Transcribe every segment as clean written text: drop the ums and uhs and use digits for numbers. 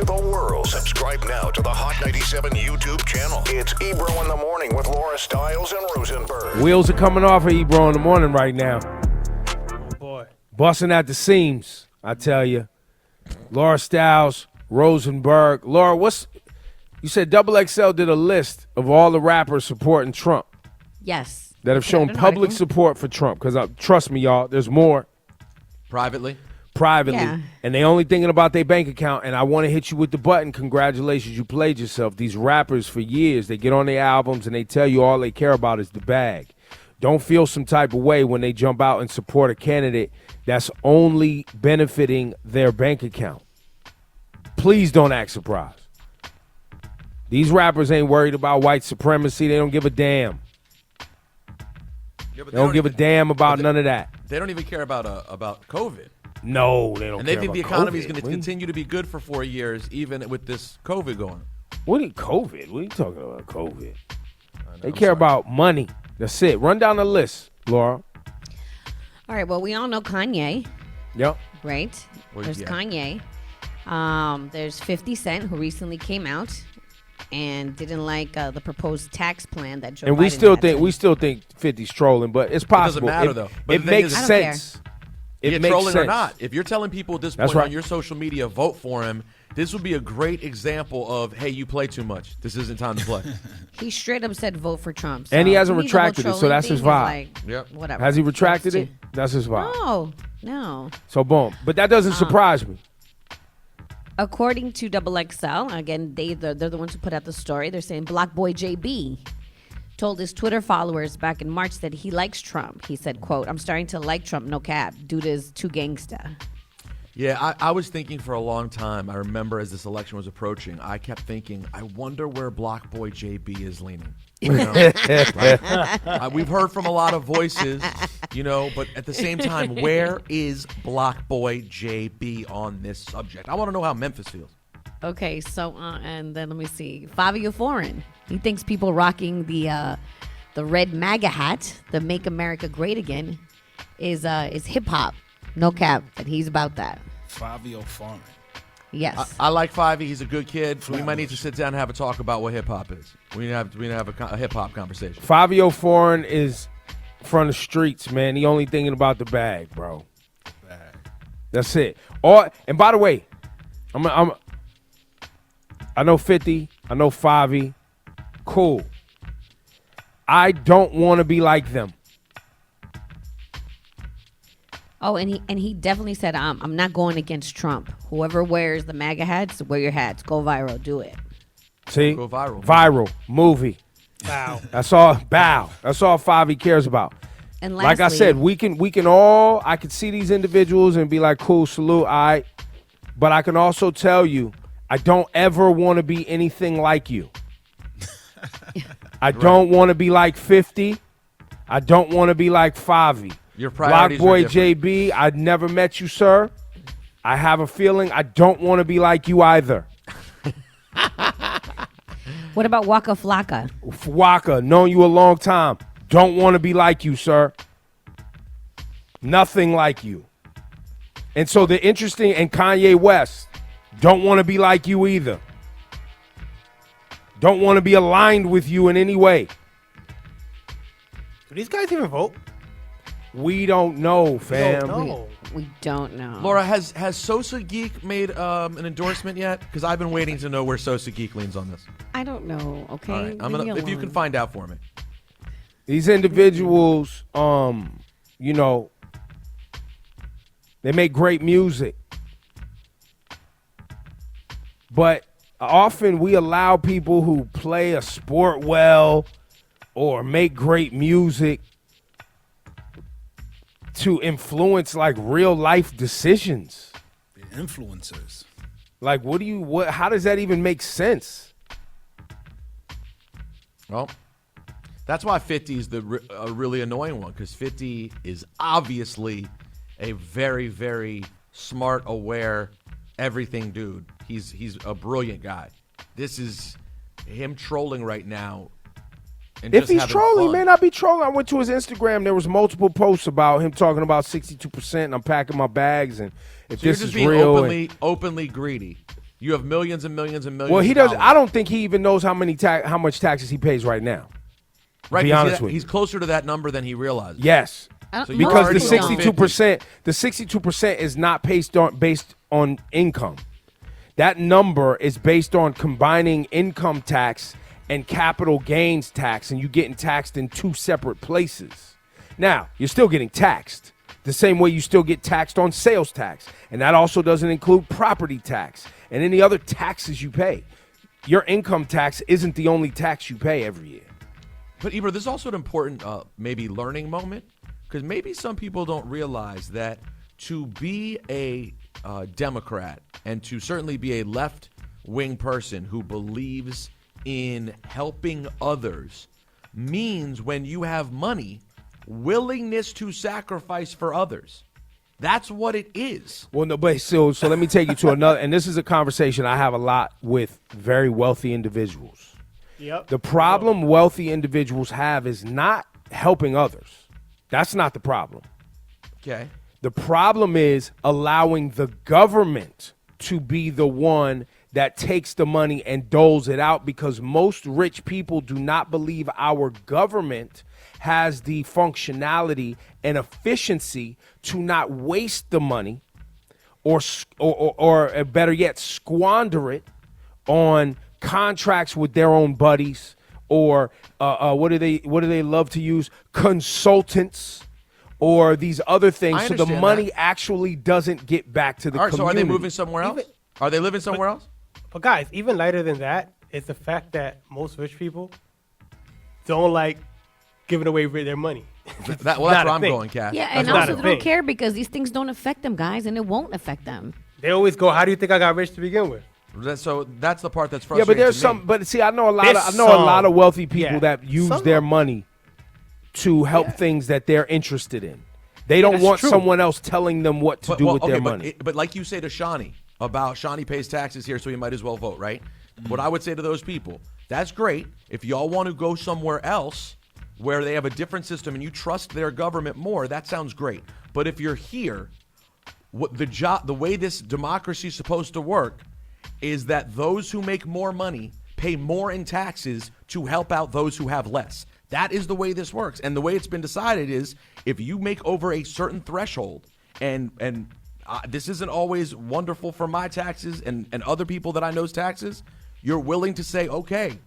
to the world. Subscribe now to the Hot 97 YouTube channel. It's Ebro in the Morning with Laura Stiles and Rosenberg. Wheels are coming off of Ebro in the Morning right now. Oh, boy. Busting at the seams, I tell you. Laura Stiles, Rosenberg. Laura, you said XXL did a list of all the rappers supporting Trump Yes. that have shown public support for Trump. Because trust me, y'all, there's more. Privately, Yeah. and they only thinking about their bank account. And I want to hit you with the button. Congratulations, you played yourself. These rappers for years, they get on their albums and they tell you all they care about is the bag. Don't feel some type of way when they jump out and support a candidate that's only benefiting their bank account. Please don't act surprised. These rappers ain't worried about white supremacy. They don't give a damn. Yeah, but They don't give a damn about none of that. They don't even care about COVID. No, they don't. And they care think the about economy is COVID. going to continue to be good for 4 years, even with this COVID going. What is COVID? What are you talking about, COVID? They care about money. That's it. Run down the list, Laura. All right. Well, we all know Kanye, Yep. right? Well, There's yeah. Kanye. There's 50 Cent, who recently came out and didn't like the proposed tax plan that Joe And Biden we still think 50's trolling, but it's possible. matter, though. But It the thing makes is- I don't sense. Be It it makes trolling sense. or not, if you're telling people at this That's point right. on your social media, vote for him, this would be a great example of, hey, you play too much. This isn't time to play. He straight up said vote for Trump. And he So hasn't to me, the whole retracted it, so trolling that's his thing is vibe. like, Yep. Whatever. Has he retracted That's it? That's his vibe. No. So boom. But that doesn't surprise me. According to XXL, again, they're the ones who put out the story. They're saying Block Boy JB told his Twitter followers back in March that he likes Trump. He said, quote, "I'm starting to like Trump, no cap. Dude is too gangsta." Yeah, I was thinking for a long time. I remember as this election was approaching, I kept thinking, I wonder where Block Boy JB is leaning. You know? Right? We've heard from a lot of voices, but at the same time, where is Block Boy JB on this subject? I want to know how Memphis feels. Okay, so and then let me see. Fabio Foreign. He thinks people rocking the red MAGA hat, the Make America Great Again, is hip hop. No cap. That he's about that. Fabio Foreign. Yes. I like Fivey. He's a good kid. We might need to sit down and have a talk about what hip hop is. We need to have a hip hop conversation. Fabio Foreign is from the streets, man. He only thinking about the bag, bro. That's it. And by the way, I know 50. I know Fivey. Cool. I don't want to be like them. Oh, and he definitely said, I'm not going against Trump. Whoever wears the MAGA hats, wear your hats. Go viral. Do it. See? Go viral. Viral. Movie. Bow. That's all. Bow. That's all Fivey cares about. And Like I lastly- said, we can all, I could see these individuals and be like, cool, salute, all right. But I can also tell you, I don't ever want to be anything like you. I don't want to be like 50. I don't want to be like Fivey. Your Block priorities Boy are different. JB, I'd never met you, sir. I have a feeling I don't want to be like you either. What about Waka Flocka? Waka, known you a long time. Don't want to be like you, sir. Nothing like you. And so the interesting, and Kanye West, don't want to be like you either. Don't want to be aligned with you in any way. Do these guys even vote? We don't know, fam. No. We don't know. Laura, has Sosa Geek made an endorsement yet? Because I've been waiting to know where Sosa Geek leans on this. I don't know. Okay. All right, if you can find out for me. These individuals, they make great music. But often we allow people who play a sport well or make great music to influence like real life decisions. The influencers. Like, how does that even make sense? Well, that's why 50 is a really annoying one, because 50 is obviously a very, very smart, aware, everything dude. He's a brilliant guy. This is him trolling right now. And If just he's having trolling, he fun. may not be trolling. I went to his Instagram. There was multiple posts about him talking about 62%, and I'm packing my bags, and if So you're this just is being real. openly greedy. You have millions and millions and millions. Well, he of does. dollars. I don't think he even knows how much taxes he pays right now. Right, be 'cause honest with you. he's closer to that number than he realizes. Yes, So you're because already the over 62%, the 62% is not based on income. That number is based on combining income tax and capital gains tax, and you getting taxed in two separate places. Now, you're still getting taxed the same way you still get taxed on sales tax, and that also doesn't include property tax and any other taxes you pay. Your income tax isn't the only tax you pay every year. But Ebro, this is also an important maybe learning moment, because maybe some people don't realize that to be a Democrat and to certainly be a left-wing person who believes in helping others means when you have money, willingness to sacrifice for others. That's what it is. Well, no, but so let me take you to another, and this is a conversation I have a lot with very wealthy individuals. Yep. The problem wealthy individuals have is not helping others. That's not the problem. Okay. The problem is allowing the government to be the one that takes the money and doles it out, because most rich people do not believe our government has the functionality and efficiency to not waste the money or better yet, squander it on contracts with their own buddies or what do they love to use? Consultants or these other things. I So the understand money that. actually doesn't get back to the All right, so are community. they moving somewhere else? Are they living somewhere else? But guys, even lighter than that is the fact that most rich people don't like giving away their money. That's Not where a I'm thing. going, Kat. Yeah, That's and what I'm not also a they saying. don't thing. care because these things don't affect them, guys, and it won't affect them. They always go, "How do you think I got rich to begin with?" So that's the part that's Yeah, frustrating. but there's to me. some. But see, I know a lot. There's I know a lot of some. wealthy people Yeah. that use Some their of- money to help things that they're interested in. They don't that's want true. someone else telling them what to do with their money. But like you say to Shawnee about Shawnee pays taxes here, so he might as well vote, right? What I would say to those people, that's great. If y'all want to go somewhere else where they have a different system and you trust their government more, that sounds great. But if you're here, the way this democracy is supposed to work is that those who make more money pay more in taxes to help out those who have less. That is the way this works. And the way it's been decided is if you make over a certain threshold, and this isn't always wonderful for my taxes and other people that I know's taxes, you're willing to say, okay,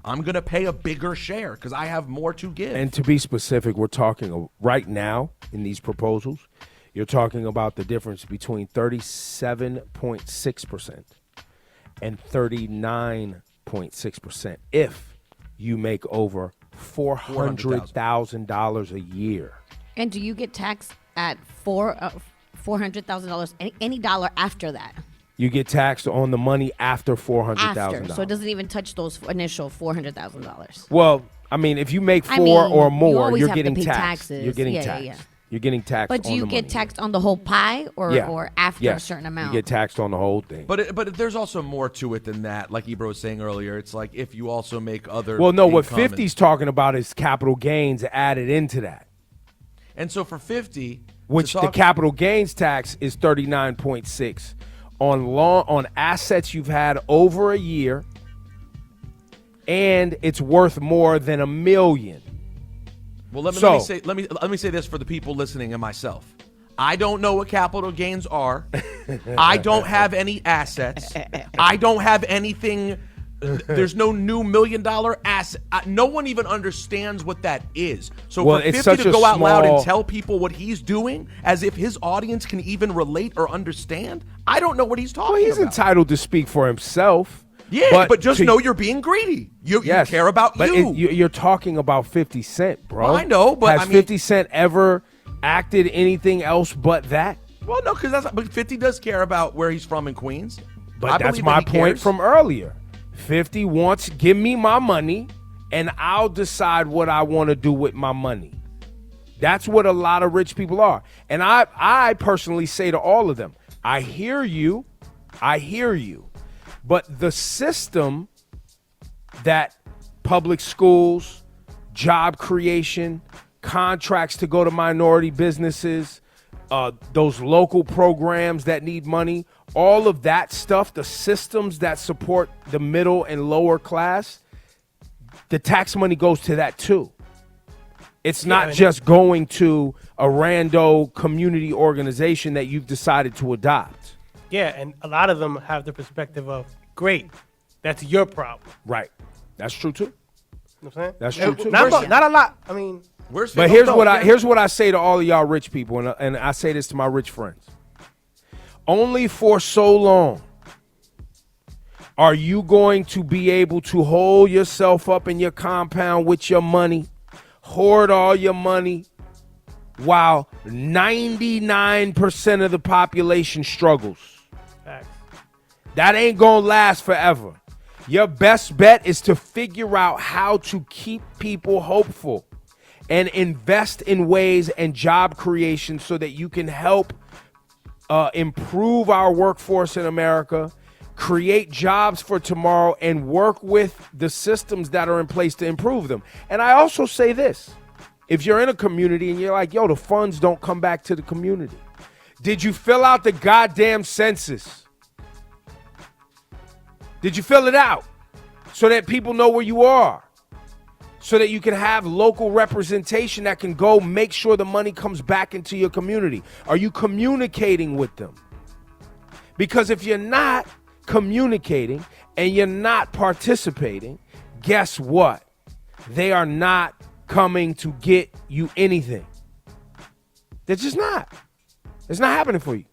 I'm going to pay a bigger share because I have more to give. And to be specific, we're talking right now in these proposals, you're talking about the difference between 37.6% and 39.6% if you make over $400,000 a year. And do you get taxed at $400,000 any dollar after that? You get taxed on the money after $400,000. After, so it doesn't even touch those initial $400,000. Well, I mean, if you make I four mean, or you more, always you're have to getting pay taxed. taxes. You're getting Yeah, yeah, taxed. yeah. You're getting taxed. But do on you the get money. taxed on the whole pie or after Yes. a certain amount? You get taxed on the whole thing. But there's also more to it than that. Like Ebro was saying earlier, it's like if you also make other well, no, what income and- 50's talking about is capital gains added into that, And so for 50, which to the talk- capital gains tax is 39.6 on assets you've had over a year, and it's worth more than $1 million. Well, let me So- say this for the people listening and myself. I don't know what capital gains are. I don't have any assets. I don't have anything. There's no new $1 million asset. No one even understands what that is. So Well, for it's 50 such to a go out loud and small- tell people what he's doing as if his audience can even relate or understand, I don't know what he's talking Well, he's about. entitled to speak for himself. Yeah, but just to- know you're being greedy. You Yes, care about but you. You're talking about 50 Cent, bro. Well, I know, but has I mean- 50 Cent ever acted anything else but that? Well, no, because but 50 does care about where he's from in Queens. But I that's believe my that he point cares. from earlier. 50 wants, give me my money, and I'll decide what I want to do with my money. That's what a lot of rich people are. And I personally say to all of them, I hear you. But the system that public schools, job creation, contracts to go to minority businesses, those local programs that need money all of that stuff, the systems that support the middle and lower class, the tax money goes to that too. It's not just going to a rando community organization that you've decided to adopt. Yeah, and a lot of them have the perspective of, great, that's your problem. Right. That's true too. You know what I'm saying? That's true too. Not a lot. I mean, But here's what I say to all of y'all rich people, and I say this to my rich friends. Only for so long are you going to be able to hold yourself up in your compound with your money, hoard all your money, while 99% of the population struggles. facts. That ain't gonna last forever. Your best bet is to figure out how to keep people hopeful and invest in ways and job creation so that you can help improve our workforce in America, create jobs for tomorrow, and work with the systems that are in place to improve them. And I also say this. If you're in a community and you're like, yo, the funds don't come back to the community. Did you fill out the goddamn census? Did you fill it out so that people know where you are? So that you can have local representation that can go make sure the money comes back into your community? Are you communicating with them? Because if you're not communicating and you're not participating, guess what? They are not coming to get you anything. They're just not. It's not happening for you.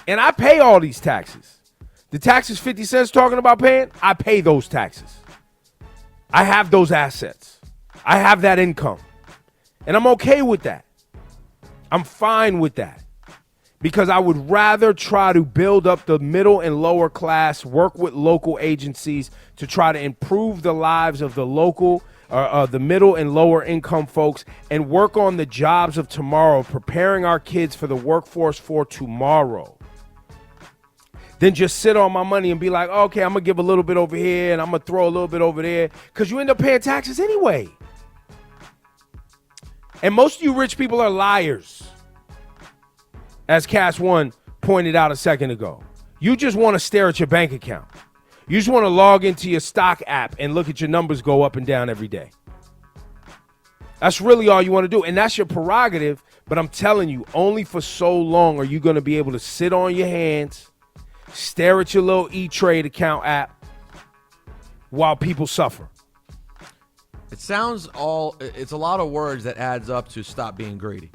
And I pay all these taxes. The taxes 50 Cent's talking about paying, I pay those taxes. I have those assets. I have that income. And I'm okay with that. I'm fine with that. Because I would rather try to build up the middle and lower class, work with local agencies to try to improve the lives of the local, the middle and lower income folks, and work on the jobs of tomorrow, preparing our kids for the workforce for tomorrow. Then just sit on my money and be like, okay, I'm going to give a little bit over here and I'm going to throw a little bit over there, because you end up paying taxes anyway. And most of you rich people are liars, as Cash One pointed out a second ago. You just want to stare at your bank account. You just want to log into your stock app and look at your numbers go up and down every day. That's really all you want to do. And that's your prerogative. But I'm telling you, only for so long are you going to be able to sit on your hands, stare at your little E-Trade account app while people suffer. It's a lot of words that adds up to stop being greedy.